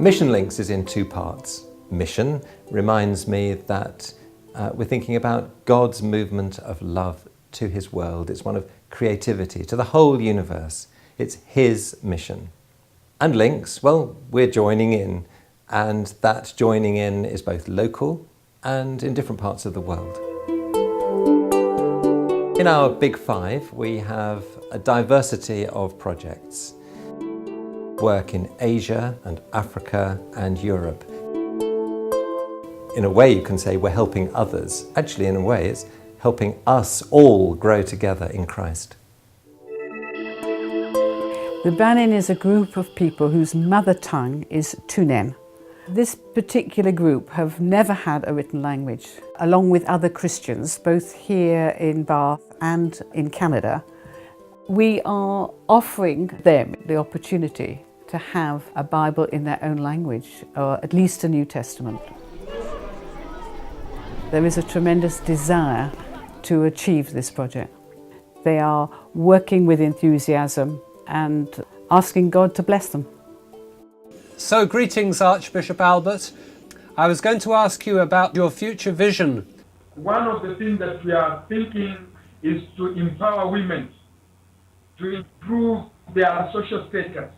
Mission Links is in two parts. Mission reminds me that we're thinking about God's movement of love to his world. It's one of creativity to the whole universe. It's his mission. And Links, well, we're joining in, and that joining in is both local and in different parts of the world. In our Big Five, we have a diversity of projects. Work in Asia and Africa and Europe. In a way, you can say we're helping others. Actually, in a way, it's helping us all grow together in Christ. The Banin is a group of people whose mother tongue is Tunen. This particular group have never had a written language. Along with other Christians, both here in Bath and in Canada, we are offering them the opportunity to have a Bible in their own language, or at least a New Testament. There is a tremendous desire to achieve this project. They are working with enthusiasm and asking God to bless them. So, greetings, Archbishop Albert. I was going to ask you about your future vision. One of the things that we are thinking is to empower women, to improve their social status.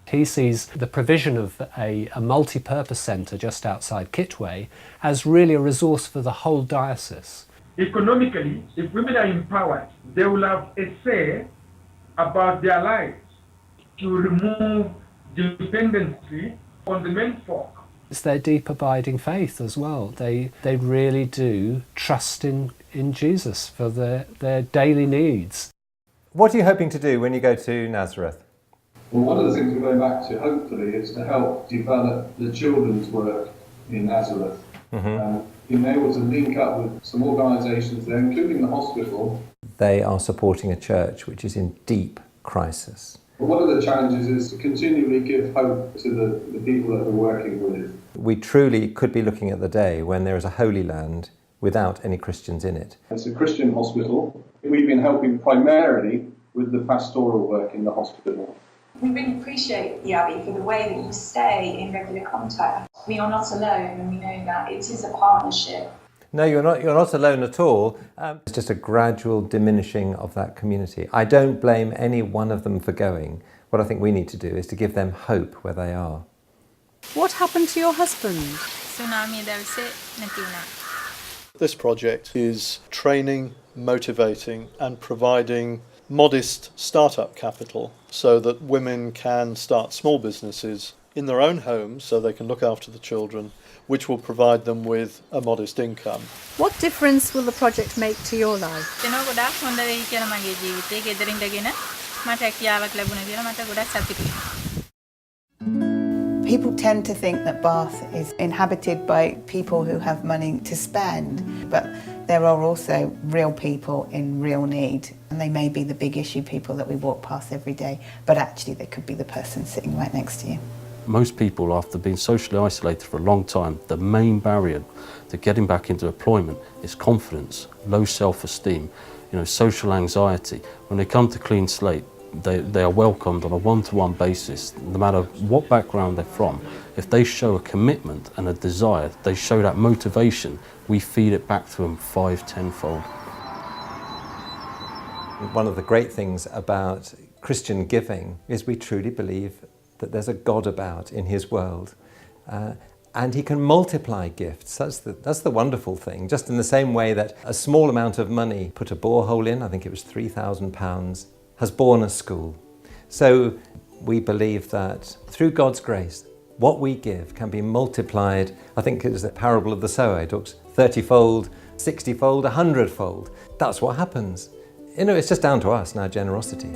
He sees the provision of a multi-purpose centre just outside Kitwe as really a resource for the whole diocese. Economically, if women are empowered, they will have a say about their lives to remove dependency on the men folk. It's their deep abiding faith as well. They really do trust in Jesus for their daily needs. What are you hoping to do when you go to Nazareth? Well, one of the things we're going back to, hopefully, is to help develop the children's work in Nazareth. Being able to link up with some organisations there, including the hospital. They are supporting a church which is in deep crisis. But one of the challenges is to continually give hope to the people that we're working with. We truly could be looking at the day when there is a Holy Land without any Christians in it. It's a Christian hospital. We've been helping primarily with the pastoral work in the hospital. We really appreciate the Abbey for the way that you stay in regular contact. We are not alone, and we know that it is a partnership. No, you're not alone at all. It's just a gradual diminishing of that community. I don't blame any one of them for going. What I think we need to do is to give them hope where they are. What happened to your husband? This project is training, motivating and providing modest startup capital so that women can start small businesses in their own homes so they can look after the children, which will provide them with a modest income. What difference will the project make to your life? People tend to think that Bath is inhabited by people who have money to spend, but there are also real people in real need, and they may be the big issue people that we walk past every day, but actually they could be the person sitting right next to you. Most people, after being socially isolated for a long time, the main barrier to getting back into employment is confidence, low self-esteem, social anxiety. When they come to Clean Slate, they are welcomed on a one-to-one basis, no matter what background they're from. If they show a commitment and a desire, they show that motivation, we feed it back to them 5-10-fold. One of the great things about Christian giving is we truly believe that there's a God about in his world, and he can multiply gifts. That's the wonderful thing. Just in the same way that a small amount of money put a borehole in, I think it was £3,000, has borne a school. So we believe that through God's grace, what we give can be multiplied. I think it was the parable of the sower. It talks 30-fold, 60-fold, 100-fold. That's what happens. It's just down to us and our generosity.